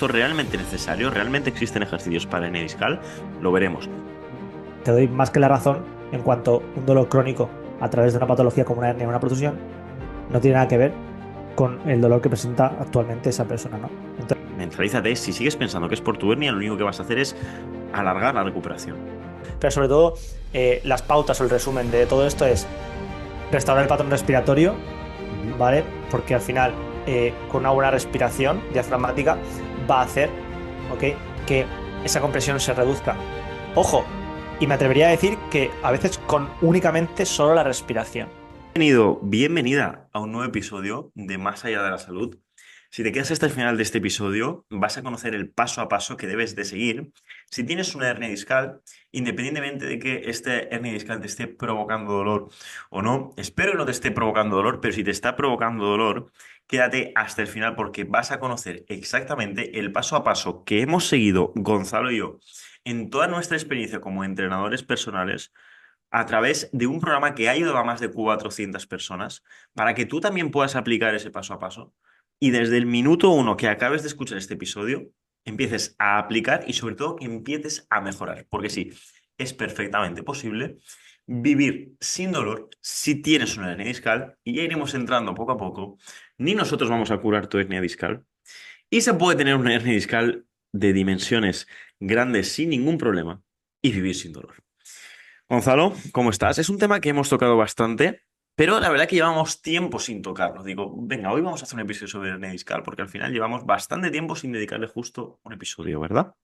¿Esto es realmente necesario? ¿Realmente existen ejercicios para hernia discal? Lo veremos. Te doy más que la razón en cuanto a un dolor crónico a través de una patología como una hernia o una protusión no tiene nada que ver con el dolor que presenta actualmente esa persona, ¿no? Entonces, Mentalízate, si sigues pensando que es por tu hernia, lo único que vas a hacer es alargar la recuperación. pero sobre todo, las pautas o el resumen de todo esto es restaurar el patrón respiratorio, Ujú. ¿vale? Porque al final, con una buena respiración diafragmática, va a hacer, ¿ok?, que esa compresión se reduzca. Ojo, y me atrevería a decir que a veces con únicamente solo la respiración. Bienvenido, bienvenida a un nuevo episodio de Más allá de la salud. Si te quedas hasta el final de este episodio, vas a conocer el paso a paso que debes de seguir si tienes una hernia discal, independientemente de que este hernia discal te esté provocando dolor o no. Espero que no te esté provocando dolor, pero si te está provocando dolor, quédate hasta el final porque vas a conocer exactamente el paso a paso que hemos seguido Gonzalo y yo en toda nuestra experiencia como entrenadores personales a través de un programa que ha ayudado a más de 400 personas para que tú también puedas aplicar ese paso a paso y desde el minuto uno que acabes de escuchar este episodio, empieces a aplicar y sobre todo empieces a mejorar. Porque sí, es perfectamente posible vivir sin dolor si tienes una hernia discal y ya iremos entrando poco a poco. Ni nosotros vamos a curar tu hernia discal y se puede tener una hernia discal de dimensiones grandes sin ningún problema y vivir sin dolor. Gonzalo, ¿cómo estás? Es un tema que hemos tocado bastante, pero la verdad que llevamos tiempo sin tocarlo. Digo, venga, hoy vamos a hacer un episodio sobre hernia discal, porque al final llevamos bastante tiempo sin dedicarle justo un episodio, ¿verdad?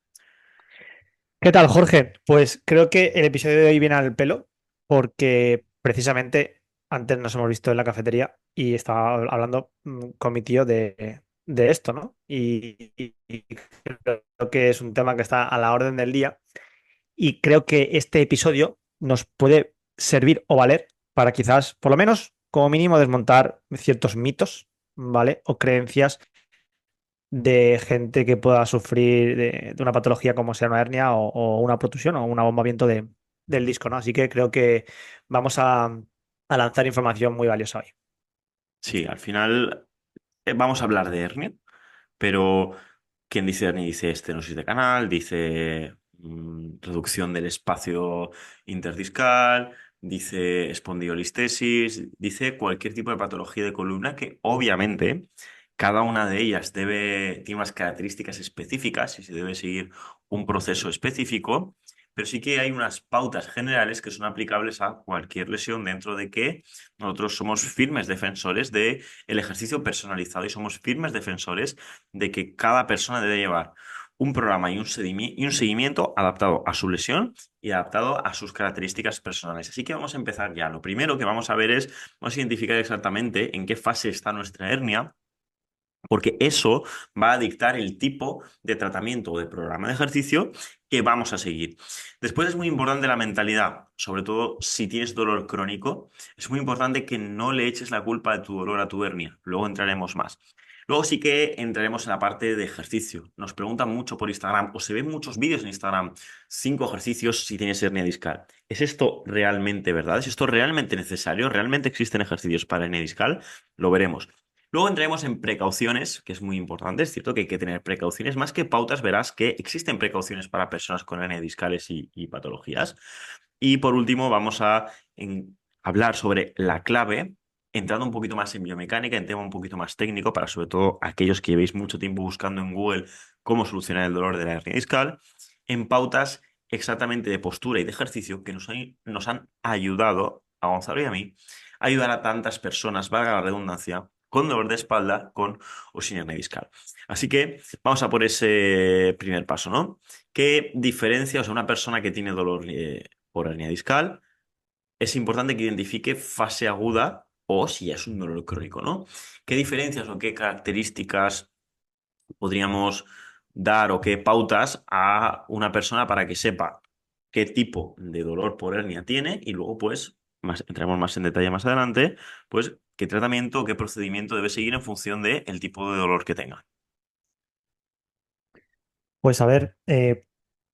¿Qué tal, Jorge? Pues creo que el episodio de hoy viene al pelo porque precisamente antes nos hemos visto en la cafetería y estaba hablando con mi tío de esto, ¿no? Y creo que es un tema que está a la orden del día y creo que este episodio nos puede servir o valer para quizás, por lo menos, como mínimo, desmontar ciertos mitos, ¿vale? O creencias de gente que pueda sufrir de una patología como sea una hernia o una protusión o un abombamiento del disco, ¿no? Así que creo que vamos a lanzar información muy valiosa hoy. Sí, al final vamos a hablar de hernia, pero quien dice hernia dice estenosis de canal, dice reducción del espacio interdiscal, dice espondilolistesis, dice cualquier tipo de patología de columna que obviamente cada una de ellas tiene unas características específicas y se debe seguir un proceso específico, pero sí que hay unas pautas generales que son aplicables a cualquier lesión dentro de que nosotros somos firmes defensores del ejercicio personalizado y somos firmes defensores de que cada persona debe llevar un programa y un seguimiento adaptado a su lesión y adaptado a sus características personales. Así que vamos a empezar ya. Lo primero que vamos a ver es, vamos a identificar exactamente en qué fase está nuestra hernia, porque eso va a dictar el tipo de tratamiento o de programa de ejercicio que vamos a seguir. Después es muy importante la mentalidad, sobre todo si tienes dolor crónico, es muy importante que no le eches la culpa de tu dolor a tu hernia. Luego entraremos más. Luego sí que entraremos en la parte de ejercicio. Nos preguntan mucho por Instagram o se ven muchos vídeos en Instagram, 5 ejercicios si tienes hernia discal. ¿Es esto realmente verdad? ¿Es esto realmente necesario? ¿Realmente existen ejercicios para hernia discal? Lo veremos. Luego entraremos en precauciones, que es muy importante. Es cierto que hay que tener precauciones. Más que pautas, verás que existen precauciones para personas con hernias discales y patologías. Y por último, vamos a hablar sobre la clave, entrando un poquito más en biomecánica, en tema un poquito más técnico, para sobre todo aquellos que llevéis mucho tiempo buscando en Google cómo solucionar el dolor de la hernia discal, en pautas exactamente de postura y de ejercicio que nos han ayudado a Gonzalo y a mí a ayudar a tantas personas, valga la redundancia, con dolor de espalda, con o sin hernia discal. Así que vamos a por ese primer paso, ¿no? ¿Qué diferencia, o sea, una persona que tiene dolor por hernia discal, es importante que identifique fase aguda o si ya es un dolor crónico, ¿no? ¿Qué diferencias o qué características podríamos dar o qué pautas a una persona para que sepa qué tipo de dolor por hernia tiene y luego, pues, entraremos más en detalle más adelante, pues, qué tratamiento o qué procedimiento debe seguir en función del tipo de dolor que tenga? Pues a ver,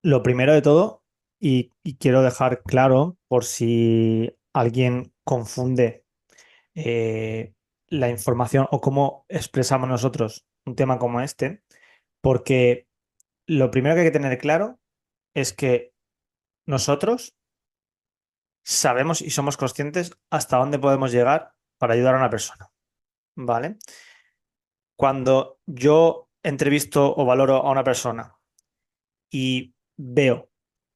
lo primero de todo, y quiero dejar claro por si alguien confunde eh, la información o cómo expresamos nosotros un tema como este, Porque lo primero que hay que tener claro es que nosotros sabemos y somos conscientes hasta dónde podemos llegar para ayudar a una persona, ¿vale? Cuando yo entrevisto o valoro a una persona y veo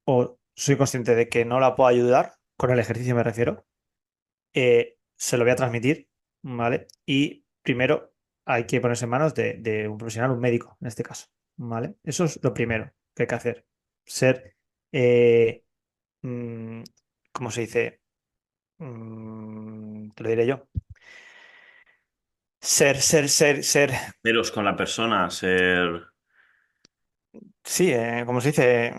o soy consciente de que no la puedo ayudar, con el ejercicio me refiero, se lo voy a transmitir, ¿vale? Y primero hay que ponerse en manos de un profesional, un médico, en este caso, ¿vale? Eso es lo primero que hay que hacer. Ser, eh, mm, ¿cómo se dice? Te lo diré yo. Ser, Veros con la persona, ser... sí, ¿cómo se dice?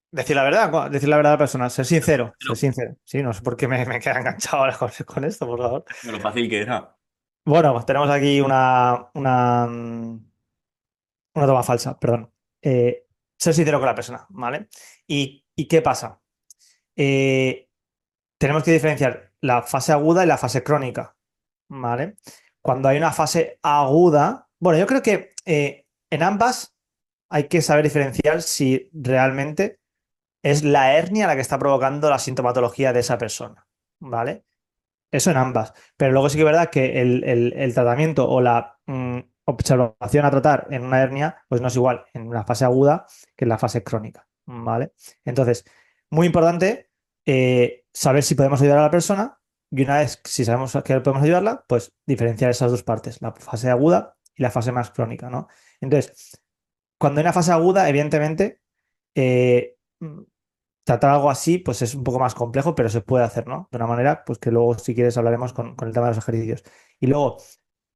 Decir la verdad a la persona, ser Pero, sincero. Sí, no sé por qué me queda enganchado ahora con esto, por favor. lo fácil que era. Bueno, pues tenemos aquí una toma falsa, perdón. Eh, Ser sincero con la persona, ¿vale? ¿Y qué pasa? Eh, Tenemos que diferenciar la fase aguda y la fase crónica, ¿vale? Cuando hay una fase aguda, bueno, yo creo que en ambas hay que saber diferenciar si realmente es la hernia la que está provocando la sintomatología de esa persona, ¿vale? Eso en ambas. Pero luego sí que es verdad que el tratamiento o la observación a tratar en una hernia, pues no es igual en una fase aguda que en la fase crónica, ¿vale? Entonces, muy importante saber si podemos ayudar a la persona y una vez si sabemos que podemos ayudarla, pues diferenciar esas dos partes, la fase aguda y la fase más crónica, ¿no? Entonces, cuando hay una fase aguda, evidentemente, eh, tratar algo así, pues es un poco más complejo, pero se puede hacer, ¿no? De una manera, pues que luego, si quieres, hablaremos con el tema de los ejercicios. Y luego,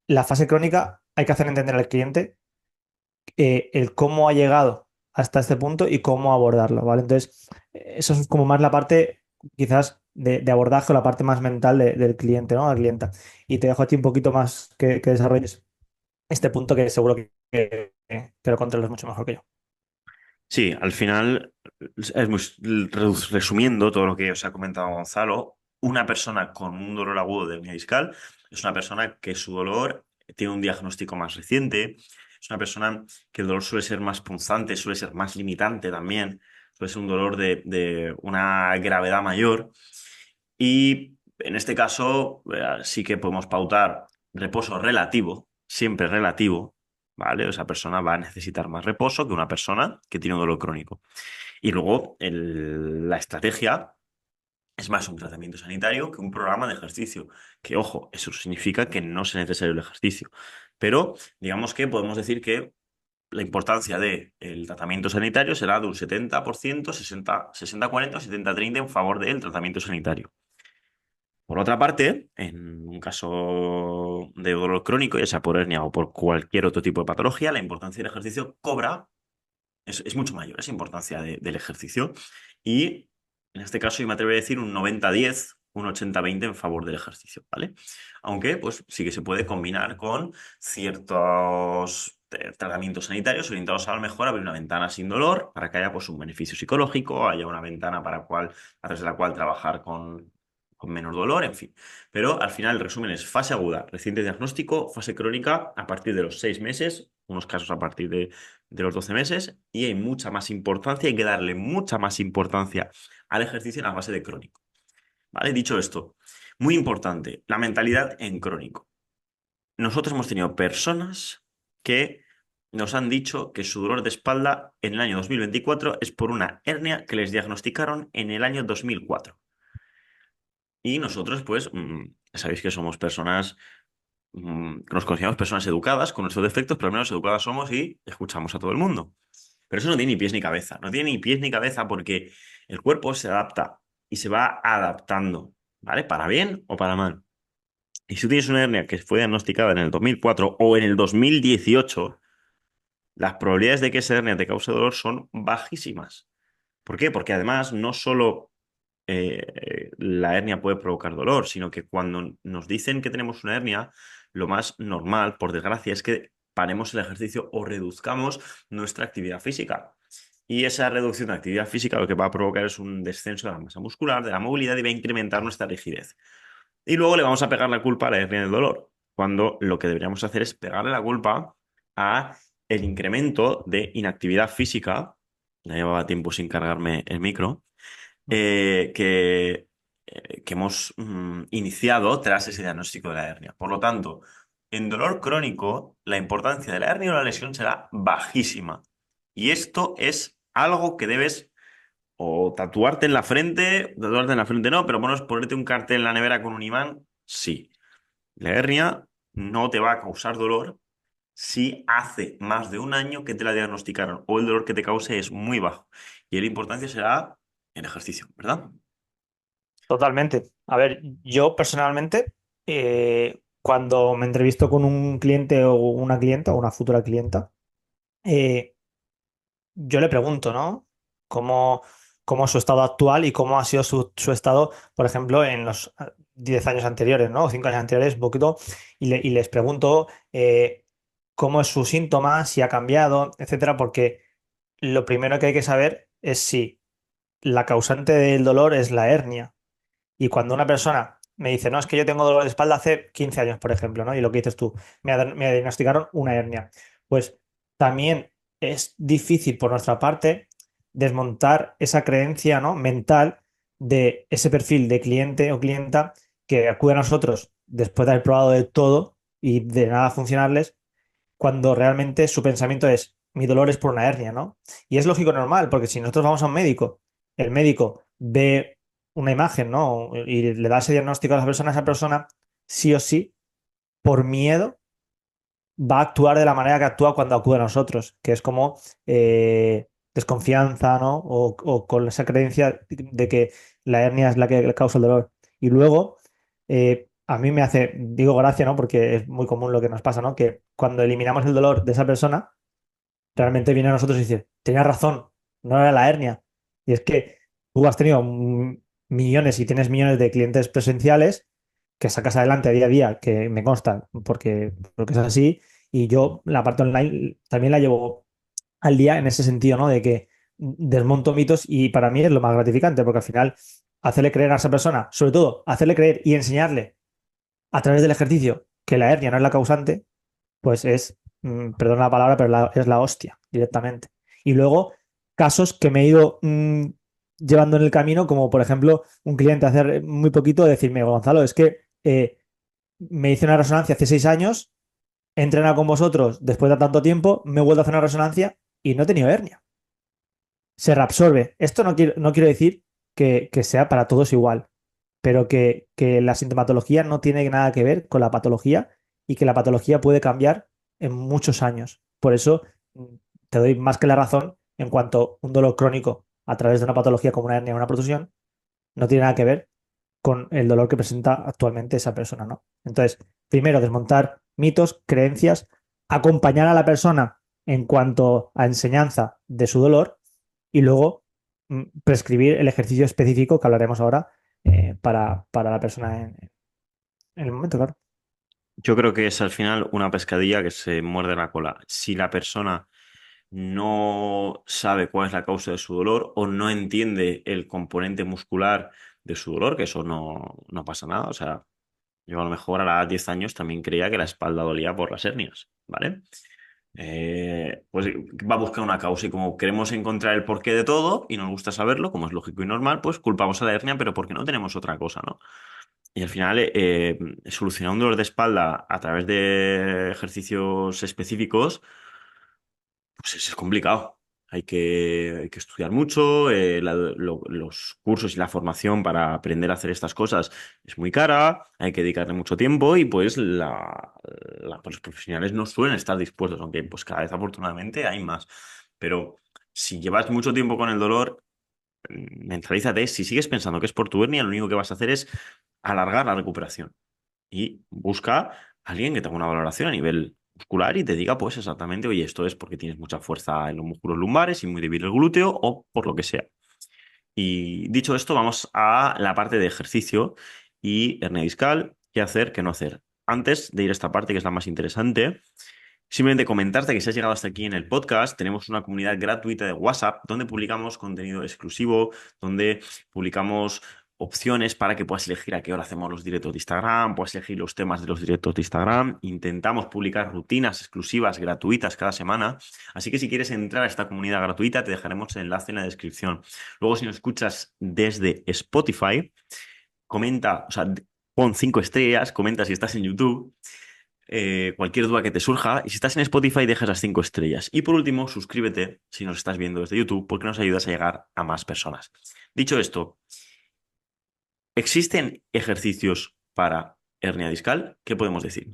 la fase crónica, hay que hacer entender al cliente el cómo ha llegado hasta este punto y cómo abordarlo, ¿vale? Entonces, eso es como más la parte, quizás, de abordaje o la parte más mental del cliente, ¿no? La clienta. Y te dejo a ti un poquito más que desarrolles este punto que seguro que lo controlas mucho mejor que yo. Sí, al final, resumiendo todo lo que os ha comentado Gonzalo, una persona con un dolor agudo de hernia discal es una persona que su dolor tiene un diagnóstico más reciente, es una persona que el dolor suele ser más punzante, suele ser más limitante también, suele ser un dolor de una gravedad mayor. Y en este caso, sí que podemos pautar reposo relativo, siempre relativo, ¿vale? Esa persona va a necesitar más reposo que una persona que tiene un dolor crónico. Y luego, la estrategia es más un tratamiento sanitario que un programa de ejercicio. Que, ojo, eso significa que no es necesario el ejercicio. Pero digamos que podemos decir que la importancia del tratamiento sanitario será de un 70%, 60-40 o 70-30 en favor del tratamiento sanitario. Por otra parte, en un caso de dolor crónico, ya sea por hernia o por cualquier otro tipo de patología, la importancia del ejercicio cobra, es mucho mayor esa importancia del ejercicio. Y en este caso yo me atrevo a decir un 90-10, un 80-20 en favor del ejercicio, ¿vale? Aunque pues sí que se puede combinar con ciertos tratamientos sanitarios orientados a lo mejor a abrir una ventana sin dolor para que haya pues un beneficio psicológico, haya una ventana a través de la cual trabajar con menor dolor, en fin. Pero al final el resumen es fase aguda, reciente diagnóstico, fase crónica a partir de los 6 meses, unos casos a partir de los 12 meses, y hay mucha más importancia, hay que darle mucha más importancia al ejercicio en la fase de crónico. ¿Vale? Dicho esto, muy importante, la mentalidad en crónico. Nosotros hemos tenido personas que nos han dicho que su dolor de espalda en el año 2024 es por una hernia que les diagnosticaron en el año 2004. Y nosotros, pues, sabéis que somos personas, que nos consideramos personas educadas con nuestros defectos, pero al menos educadas somos y escuchamos a todo el mundo. Pero eso no tiene ni pies ni cabeza. No tiene ni pies ni cabeza porque el cuerpo se adapta y se va adaptando, ¿vale? Para bien o para mal. Y si tú tienes una hernia que fue diagnosticada en el 2004 o en el 2018, las probabilidades de que esa hernia te cause dolor son bajísimas. ¿Por qué? Porque además no solo la hernia puede provocar dolor, sino que cuando nos dicen que tenemos una hernia, lo más normal, por desgracia, es que paremos el ejercicio o reduzcamos nuestra actividad física. Y esa reducción de actividad física lo que va a provocar es un descenso de la masa muscular, de la movilidad y va a incrementar nuestra rigidez. Y luego le vamos a pegar la culpa a la hernia del dolor, cuando lo que deberíamos hacer es pegarle la culpa a el incremento de inactividad física, ya llevaba tiempo sin cargarme el micro, eh, que, que hemos iniciado tras ese diagnóstico de la hernia. Por lo tanto, en dolor crónico, la importancia de la hernia o la lesión será bajísima. Y esto es algo que debes o tatuarte en la frente no, pero ponerte un cartel en la nevera con un imán, sí. La hernia no te va a causar dolor si hace más de un año que te la diagnosticaron o el dolor que te cause es muy bajo. Y la importancia será el ejercicio, ¿verdad? Totalmente. A ver, yo personalmente, cuando me entrevisto con un cliente o una clienta o una futura clienta, eh, yo le pregunto, ¿no? ¿Cómo, cómo es su estado actual y cómo ha sido su estado, por ejemplo, en los 10 años anteriores, ¿no? O 5 años anteriores, un poquito, y les pregunto cómo es su síntoma, si ha cambiado, etcétera, porque lo primero que hay que saber es si la causante del dolor es la hernia. Y cuando una persona me dice, no, es que yo tengo dolor de espalda hace 15 años, por ejemplo, ¿no? Y lo que dices tú, me diagnosticaron una hernia. Pues también es difícil por nuestra parte desmontar esa creencia, ¿no? mental de ese perfil de cliente o clienta que acude a nosotros después de haber probado de todo y de nada funcionarles, cuando realmente su pensamiento es, mi dolor es por una hernia, ¿no? Y es lógico normal, porque si nosotros vamos a un médico, el médico ve una imagen, ¿no? Y le da ese diagnóstico a esa persona, sí o sí, por miedo, va a actuar de la manera que actúa cuando acude a nosotros, que es como desconfianza, ¿no? O con esa creencia de que la hernia es la que le causa el dolor. Y luego, a mí me hace, digo gracia, ¿no? Porque es muy común lo que nos pasa, ¿no? Que cuando eliminamos el dolor de esa persona, realmente viene a nosotros y dice, tenías razón, no era la hernia. Y es que tú has tenido millones y tienes millones de clientes presenciales que sacas adelante a día, que me consta, porque es así, y yo la parte online también la llevo al día en ese sentido, ¿no? De que desmonto mitos y para mí es lo más gratificante, porque al final hacerle creer a esa persona, sobre todo hacerle creer y enseñarle a través del ejercicio que la hernia no es la causante, pues es, perdona la palabra, pero es la hostia directamente. Y luego, casos que me he ido llevando en el camino, como por ejemplo, un cliente hace muy poquito decirme, Gonzalo, es que me hice una resonancia hace 6 años, he entrenado con vosotros después de tanto tiempo, me he vuelto a hacer una resonancia y no he tenido hernia. Se reabsorbe. Esto no quiero decir que sea para todos igual, pero que la sintomatología no tiene nada que ver con la patología y que la patología puede cambiar en muchos años. Por eso mm, te doy más que la razón en cuanto a un dolor crónico a través de una patología como una hernia o una protusión no tiene nada que ver con el dolor que presenta actualmente esa persona, ¿no? Entonces, primero, desmontar mitos, creencias, acompañar a la persona en cuanto a enseñanza de su dolor y luego prescribir el ejercicio específico que hablaremos ahora para la persona en el momento, claro. Yo creo que es al final una pescadilla que se muerde la cola. Si la persona no sabe cuál es la causa de su dolor o no entiende el componente muscular de su dolor, que eso no pasa nada. O sea, yo a lo mejor a la edad de 10 años también creía que la espalda dolía por las hernias, ¿vale? Pues va a buscar una causa y como queremos encontrar el porqué de todo y nos gusta saberlo, como es lógico y normal, pues culpamos a la hernia, pero porque no tenemos otra cosa, ¿no? Y al final, solucionar un dolor de espalda a través de ejercicios específicos, pues es complicado. Hay que estudiar mucho, los cursos y la formación para aprender a hacer estas cosas es muy cara, hay que dedicarle mucho tiempo y pues pues, los profesionales no suelen estar dispuestos, aunque pues cada vez afortunadamente hay más. Pero si llevas mucho tiempo con el dolor, mentalízate, si sigues pensando que es por tu hernia, lo único que vas a hacer es alargar la recuperación y busca a alguien que tenga una valoración a nivel muscular y te diga pues exactamente, oye, esto es porque tienes mucha fuerza en los músculos lumbares y muy débil el glúteo o por lo que sea. Y dicho esto, vamos a la parte de ejercicio y hernia discal, qué hacer, qué no hacer. Antes de ir a esta parte, que es la más interesante, simplemente comentarte que si has llegado hasta aquí en el podcast, tenemos una comunidad gratuita de WhatsApp donde publicamos contenido exclusivo, donde publicamos opciones para que puedas elegir a qué hora hacemos los directos de Instagram, puedas elegir los temas de los directos de Instagram. Intentamos publicar rutinas exclusivas gratuitas cada semana. Así que si quieres entrar a esta comunidad gratuita, te dejaremos el enlace en la descripción. Luego, si nos escuchas desde Spotify, comenta, o sea, pon 5 estrellas, comenta si estás en YouTube, cualquier duda que te surja. Y si estás en Spotify, dejas las 5 estrellas. Y por último, suscríbete si nos estás viendo desde YouTube, porque nos ayudas a llegar a más personas. Dicho esto, ¿existen ejercicios para hernia discal? ¿Qué podemos decir?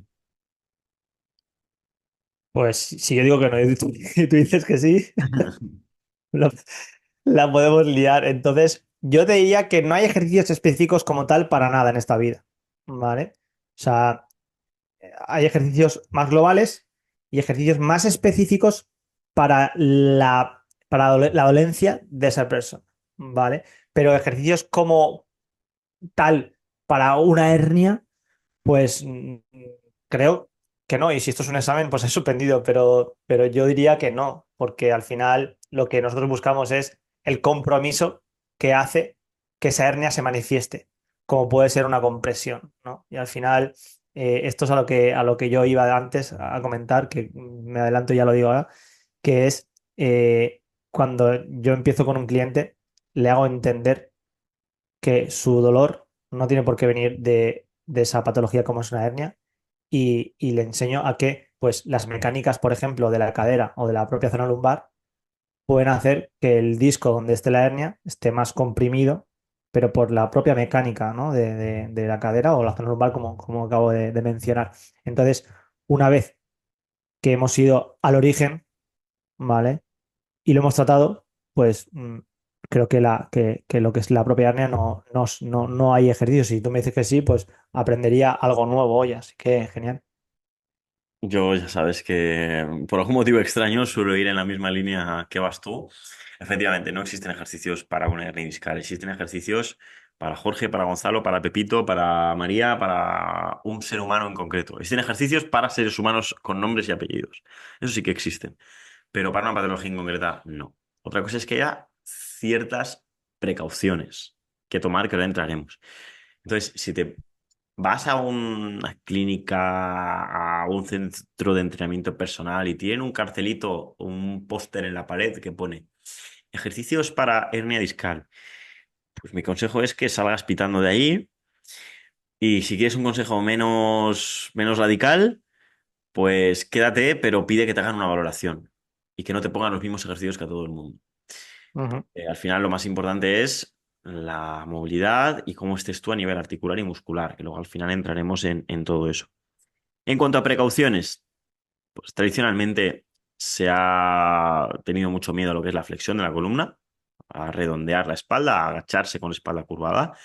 Pues si yo digo que no y y tú dices que sí, la, la podemos liar. Entonces, yo te diría que no hay ejercicios específicos como tal para nada en esta vida, ¿vale? O sea, hay ejercicios más globales y ejercicios más específicos para la dolencia de esa persona, ¿vale? Pero ejercicios como tal para una hernia, pues creo que no. Y si esto es un examen, pues he suspendido, pero yo diría que no, porque al final lo que nosotros buscamos es el compromiso que hace que esa hernia se manifieste, como puede ser una compresión, ¿no? Y al final, esto es a lo que yo iba antes a comentar, que me adelanto y ya lo digo ahora, que es cuando yo empiezo con un cliente, le hago entender que su dolor no tiene por qué venir de esa patología como es una hernia y le enseño a que pues, las mecánicas, por ejemplo, de la cadera o de la propia zona lumbar pueden hacer que el disco donde esté la hernia esté más comprimido, pero por la propia mecánica, ¿no? de la cadera o la zona lumbar, como acabo de mencionar. Entonces, una vez que hemos ido al origen, ¿vale? Y lo hemos tratado, pues creo que lo que es la propia hernia no hay ejercicios. Si tú me dices que sí, pues aprendería algo nuevo hoy, así que genial. Yo ya sabes que por algún motivo extraño suelo ir en la misma línea que vas tú. Efectivamente, no existen ejercicios para una hernia discal, existen ejercicios para Jorge, para Gonzalo, para Pepito, para María, para un ser humano en concreto. Existen ejercicios para seres humanos con nombres y apellidos. Eso sí que existen, pero para una patología en concreta no. Otra cosa es que haya ciertas precauciones que tomar, que ahora entraremos. Entonces, si te vas a una clínica, a un centro de entrenamiento personal y tienen un cartelito, un póster en la pared que pone ejercicios para hernia discal, pues mi consejo es que salgas pitando de ahí y si quieres un consejo menos radical, pues quédate, pero pide que te hagan una valoración y que no te pongan los mismos ejercicios que a todo el mundo. Ujú, Al final lo más importante es la movilidad y cómo estés tú a nivel articular y muscular, que luego al final entraremos en todo eso. En cuanto a precauciones, pues tradicionalmente se ha tenido mucho miedo a lo que es la flexión de la columna, a redondear la espalda, a agacharse con la espalda curvada.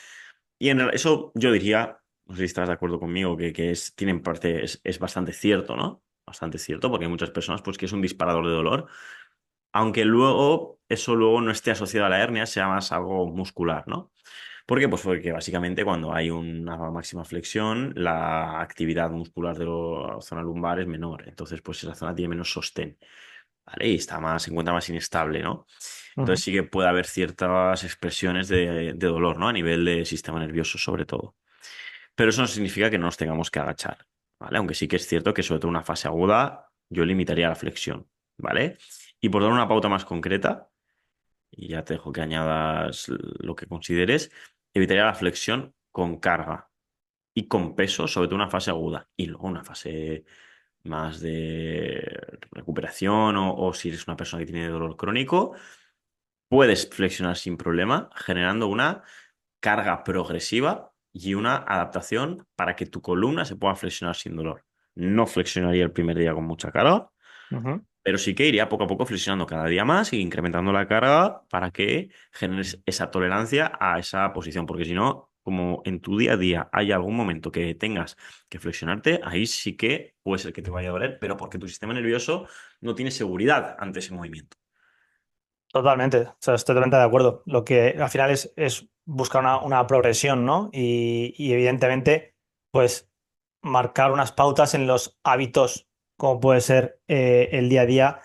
Y eso yo diría, no sé si estás de acuerdo conmigo, que tiene en parte, es bastante cierto, ¿no? Bastante cierto, porque hay muchas personas pues, que es un disparador de dolor, aunque luego eso luego no esté asociado a la hernia, sea más algo muscular, ¿no? ¿Por qué? Pues porque básicamente cuando hay una máxima flexión, la actividad muscular de la zona lumbar es menor. Entonces, pues esa zona tiene menos sostén, ¿vale? Y se encuentra más inestable, ¿no? ujú. Entonces sí que puede haber ciertas expresiones de dolor, ¿no? A nivel de sistema nervioso, sobre todo. Pero eso no significa que no nos tengamos que agachar, ¿vale? Aunque sí que es cierto que sobre todo en una fase aguda yo limitaría la flexión, ¿vale? Y por dar una pauta más concreta, y ya te dejo que añadas lo que consideres, evitaría la flexión con carga y con peso, sobre todo una fase aguda. Y luego una fase más de recuperación o si eres una persona que tiene dolor crónico, puedes flexionar sin problema, generando una carga progresiva y una adaptación para que tu columna se pueda flexionar sin dolor. No flexionaría el primer día con mucha carga, Ujú. pero sí que iría poco a poco flexionando cada día más y incrementando la carga para que generes esa tolerancia a esa posición. Porque si no, como en tu día a día hay algún momento que tengas que flexionarte, ahí sí que puede ser que te vaya a doler, pero porque tu sistema nervioso no tiene seguridad ante ese movimiento. Totalmente, o sea, estoy totalmente de acuerdo. Lo que al final es buscar una progresión, ¿no? Y evidentemente, pues marcar unas pautas en los hábitos, como puede ser el día a día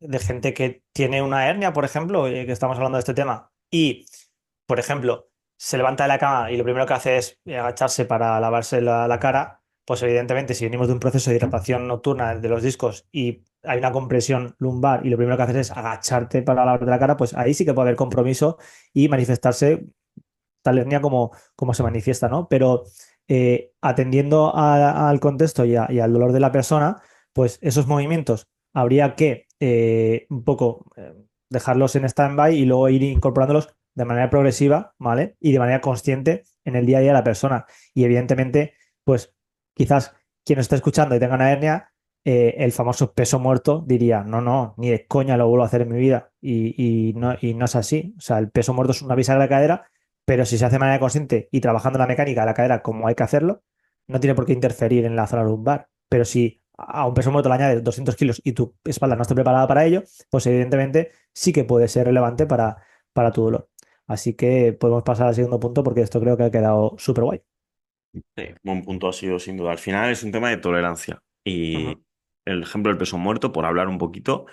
de gente que tiene una hernia, por ejemplo, que estamos hablando de este tema. Y, por ejemplo, se levanta de la cama y lo primero que hace es agacharse para lavarse la cara, pues evidentemente si venimos de un proceso de hidratación nocturna de los discos y hay una compresión lumbar y lo primero que haces es agacharte para lavarte la cara, pues ahí sí que puede haber compromiso y manifestarse tal hernia como se manifiesta, ¿no? Pero atendiendo al contexto y al dolor de la persona, pues esos movimientos habría que un poco dejarlos en stand-by y luego ir incorporándolos de manera progresiva, ¿vale? Y de manera consciente en el día a día de la persona. Y evidentemente, pues quizás quien nos esté escuchando y tenga una hernia, el famoso peso muerto diría, no, no, ni de coña lo vuelvo a hacer en mi vida. Y no es así. O sea, el peso muerto es una bisagra de cadera, pero si se hace de manera consciente y trabajando la mecánica de la cadera como hay que hacerlo, no tiene por qué interferir en la zona lumbar. Pero si a un peso muerto le añades 200 kilos y tu espalda no está preparada para ello, pues evidentemente sí que puede ser relevante para tu dolor. Así que podemos pasar al segundo punto porque esto creo que ha quedado súper guay. Sí, buen punto ha sido sin duda. Al final es un tema de tolerancia. Ujú. Y el ejemplo del peso muerto, por hablar un poquito,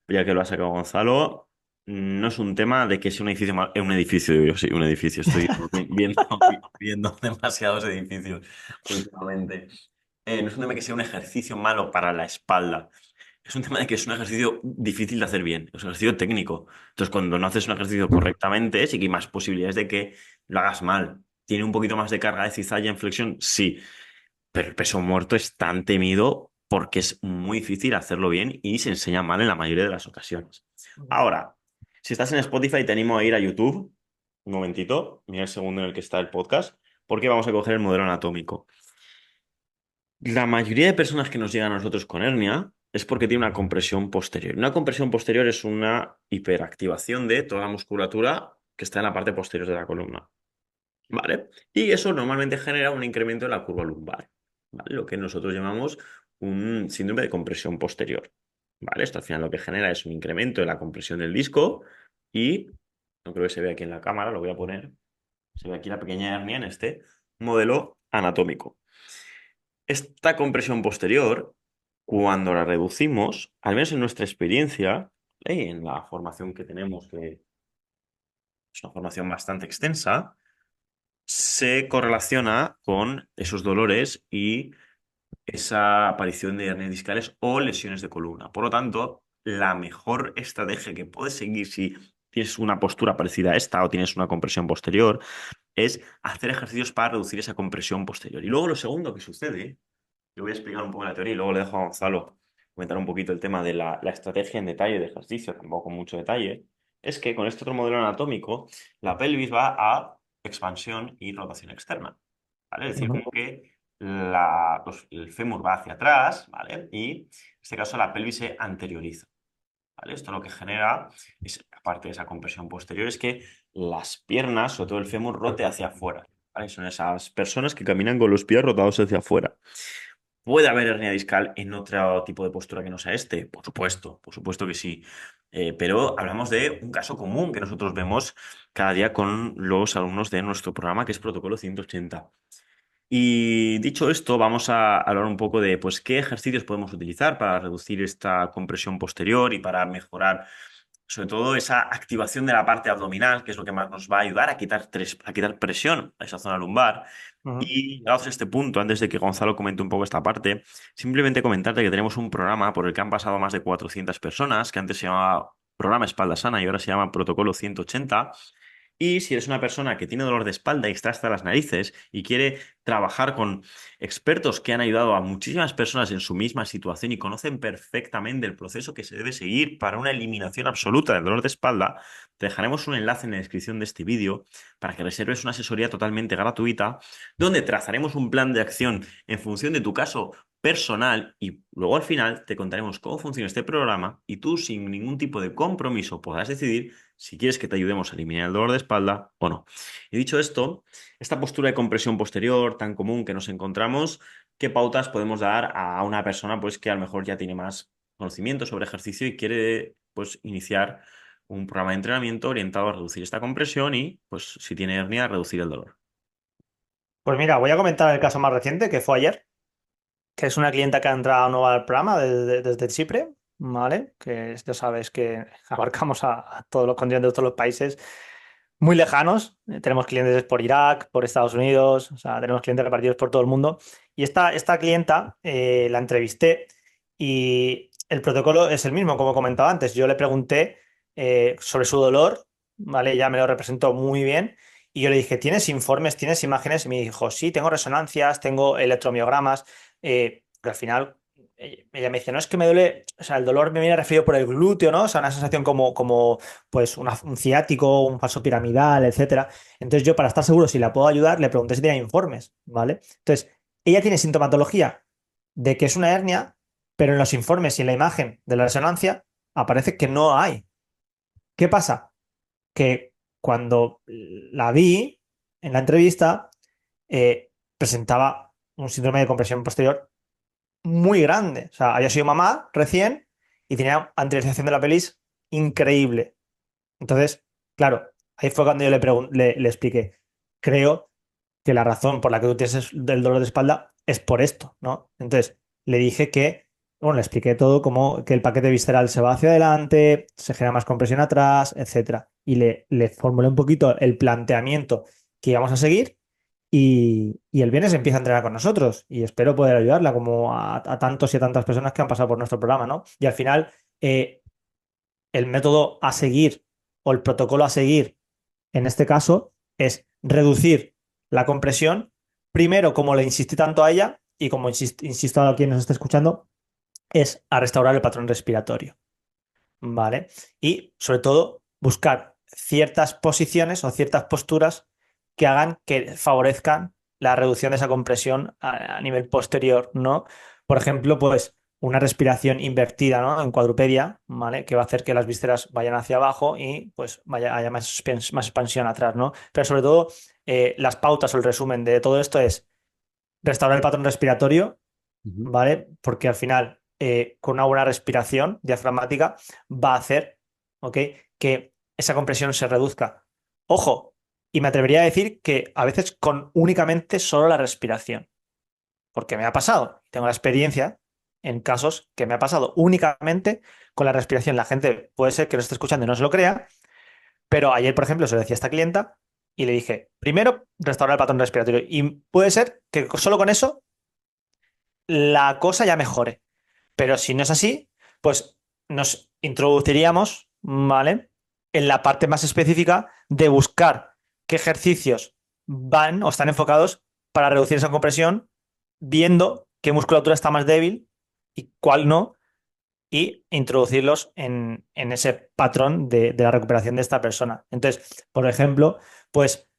ya que lo ha sacado Gonzalo, no es un tema de que sea un edificio, un edificio, yo sí, un edificio. Estoy viendo, viendo demasiados edificios últimamente. No es un tema de que sea un ejercicio malo para la espalda. Es un tema de que es un ejercicio difícil de hacer bien, es un ejercicio técnico. Entonces, cuando no haces un ejercicio correctamente, sí que hay más posibilidades de que lo hagas mal. ¿Tiene un poquito más de carga de cizalla en flexión? Sí, pero el peso muerto es tan temido porque es muy difícil hacerlo bien y se enseña mal en la mayoría de las ocasiones. Ujú. Ahora, si estás en Spotify, te animo a ir a YouTube. Un momentito, mira el segundo en el que está el podcast, porque vamos a coger el modelo anatómico. La mayoría de personas que nos llegan a nosotros con hernia es porque tiene una compresión posterior. Una compresión posterior es una hiperactivación de toda la musculatura que está en la parte posterior de la columna. ¿Vale? Y eso normalmente genera un incremento en la curva lumbar, ¿vale? Lo que nosotros llamamos un síndrome de compresión posterior. ¿Vale? Esto al final lo que genera es un incremento en la compresión del disco y, no creo que se vea aquí en la cámara, lo voy a poner, se ve aquí la pequeña hernia en este modelo anatómico. Esta compresión posterior, cuando la reducimos, al menos en nuestra experiencia, y en la formación que tenemos, que es una formación bastante extensa, se correlaciona con esos dolores y esa aparición de hernias discales o lesiones de columna. Por lo tanto, la mejor estrategia que puedes seguir si tienes una postura parecida a esta o tienes una compresión posterior es hacer ejercicios para reducir esa compresión posterior. Y luego lo segundo que sucede, yo voy a explicar un poco la teoría y luego le dejo a Gonzalo comentar un poquito el tema de la estrategia en detalle de ejercicio, tampoco con mucho detalle, es que con este otro modelo anatómico, la pelvis va a expansión y rotación externa, ¿vale? Es decir, Ujú. como que el fémur va hacia atrás, ¿vale? Y en este caso la pelvis se anterioriza, ¿vale? Esto lo que genera, es, aparte de esa compresión posterior, es que las piernas, sobre todo el fémur, rote hacia afuera, ¿vale? Son esas personas que caminan con los pies rotados hacia afuera. ¿Puede haber hernia discal en otro tipo de postura que no sea este? Por supuesto que sí. Pero hablamos de un caso común que nosotros vemos cada día con los alumnos de nuestro programa, que es Protocolo 180. Y dicho esto, vamos a hablar un poco de pues, qué ejercicios podemos utilizar para reducir esta compresión posterior y para mejorar, sobre todo, esa activación de la parte abdominal, que es lo que más nos va a ayudar a quitar, a quitar presión a esa zona lumbar. Ujú. Y llegados a este punto, antes de que Gonzalo comente un poco esta parte, simplemente comentarte que tenemos un programa por el que han pasado más de 400 personas, que antes se llamaba Programa Espalda Sana y ahora se llama Protocolo 180. Y si eres una persona que tiene dolor de espalda y está hasta las narices y quiere trabajar con expertos que han ayudado a muchísimas personas en su misma situación y conocen perfectamente el proceso que se debe seguir para una eliminación absoluta del dolor de espalda, te dejaremos un enlace en la descripción de este vídeo para que reserves una asesoría totalmente gratuita donde trazaremos un plan de acción en función de tu caso personal y luego al final te contaremos cómo funciona este programa y tú sin ningún tipo de compromiso podrás decidir si quieres que te ayudemos a eliminar el dolor de espalda o no. Y dicho esto, esta postura de compresión posterior tan común que nos encontramos, ¿qué pautas podemos dar a una persona pues, que a lo mejor ya tiene más conocimiento sobre ejercicio y quiere pues, iniciar un programa de entrenamiento orientado a reducir esta compresión y, pues, si tiene hernia, reducir el dolor? Pues mira, voy a comentar el caso más reciente que fue ayer, que es una clienta que ha entrado nueva al programa desde Chipre, ¿vale? Ya sabes que abarcamos a todos los continentes, de todos los países. muy lejanos. Tenemos clientes por Irak, por Estados Unidos, o sea, tenemos clientes repartidos por todo el mundo. Y esta clienta la entrevisté y el protocolo es el mismo, como comentaba antes. Yo le pregunté sobre su dolor, ¿vale? Ella me lo representó muy bien. Y yo le dije, ¿tienes informes, tienes imágenes? Y me dijo, sí, tengo resonancias, tengo electromiogramas. Pero al final ella me dice, no es que me duele, o sea, el dolor me viene referido por el glúteo, ¿no? O sea, una sensación como pues un ciático, un falso piramidal, etcétera. Entonces yo, para estar seguro si la puedo ayudar, le pregunté si tenía informes, ¿vale? Entonces, ella tiene sintomatología de que es una hernia, pero en los informes y en la imagen de la resonancia aparece que no hay. ¿Qué pasa? Que cuando la vi en la entrevista, presentaba un síndrome de compresión posterior muy grande. O sea, había sido mamá recién y tenía anteriorización de la pelvis increíble. Entonces, claro, ahí fue cuando yo le expliqué, creo que la razón por la que tú tienes el dolor de espalda es por esto, ¿no? Entonces, le dije que, bueno, le expliqué todo, como que el paquete visceral se va hacia adelante, se genera más compresión atrás, etcétera. Y le formulé un poquito el planteamiento que íbamos a seguir y el viernes empieza a entrenar con nosotros y espero poder ayudarla como a tantos y a tantas personas que han pasado por nuestro programa, ¿no? Y al final, el método a seguir o el protocolo a seguir en este caso es reducir la compresión, primero como le insistí tanto a ella y como insisto a quien nos está escuchando, es a restaurar el patrón respiratorio, ¿vale? Y sobre todo buscar ciertas posiciones o ciertas posturas que hagan que favorezcan la reducción de esa compresión a nivel posterior, ¿no? Por ejemplo, pues una respiración invertida, ¿no? En cuadrupedia, ¿vale? Que va a hacer que las vísceras vayan hacia abajo y pues haya más expansión atrás, ¿no? Pero sobre todo, las pautas o el resumen de todo esto es restaurar el patrón respiratorio, Ujú. ¿vale? Porque al final, con una buena respiración diafragmática, va a hacer, ¿ok? Que esa compresión se reduzca. Ojo, y me atrevería a decir que a veces con únicamente solo la respiración, porque me ha pasado, tengo la experiencia en casos que me ha pasado únicamente con la respiración. La gente puede ser que lo esté escuchando y no se lo crea, pero ayer, por ejemplo, se lo decía a esta clienta y le dije, primero, restaurar el patrón respiratorio. Y puede ser que solo con eso la cosa ya mejore. Pero si no es así, pues nos introduciríamos, ¿vale? En la parte más específica de buscar qué ejercicios van o están enfocados para reducir esa compresión, viendo qué musculatura está más débil y cuál no, y introducirlos en ese patrón de la recuperación de esta persona. Entonces, por ejemplo, pues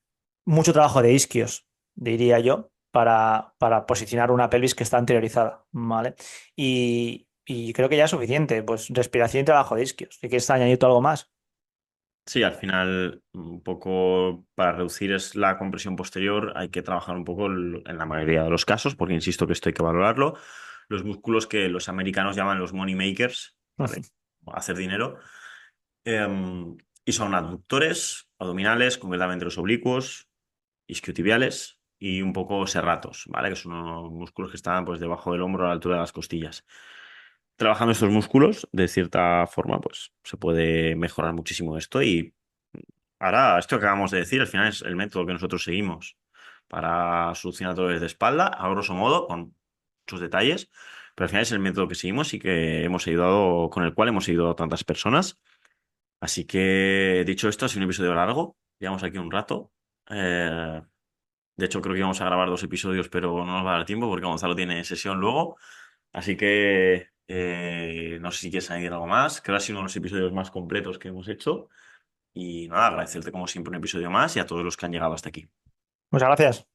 mucho trabajo de isquios, diría yo, para posicionar una pelvis que está anteriorizada, ¿vale? Y creo que ya es suficiente, pues respiración y trabajo de isquios. Si quieres añadir tú algo más. Sí, al final, un poco para reducir es la compresión posterior, hay que trabajar un poco en la mayoría de los casos, porque insisto que esto hay que valorarlo. Los músculos que los americanos llaman los money makers, ¿vale? Hacer dinero. Y son abductores, abdominales, concretamente los oblicuos, isquiotibiales y un poco serratos, ¿vale? Que son unos músculos que están pues debajo del hombro a la altura de las costillas. Trabajando estos músculos, de cierta forma, pues se puede mejorar muchísimo esto. Y ahora, esto que acabamos de decir, al final es el método que nosotros seguimos para solucionar dolores de espalda, a grosso modo, con sus detalles, pero al final es el método que seguimos y que hemos ayudado, con el cual hemos ayudado a tantas personas. Así que, dicho esto, ha sido un episodio largo. Llevamos aquí un rato. Eh, de hecho, creo que íbamos a grabar dos episodios, pero no nos va a dar tiempo porque Gonzalo tiene sesión luego. Así que no sé si quieres añadir algo más. Creo que ha sido uno de los episodios más completos que hemos hecho. Y nada, agradecerte como siempre un episodio más y a todos los que han llegado hasta aquí. Muchas gracias.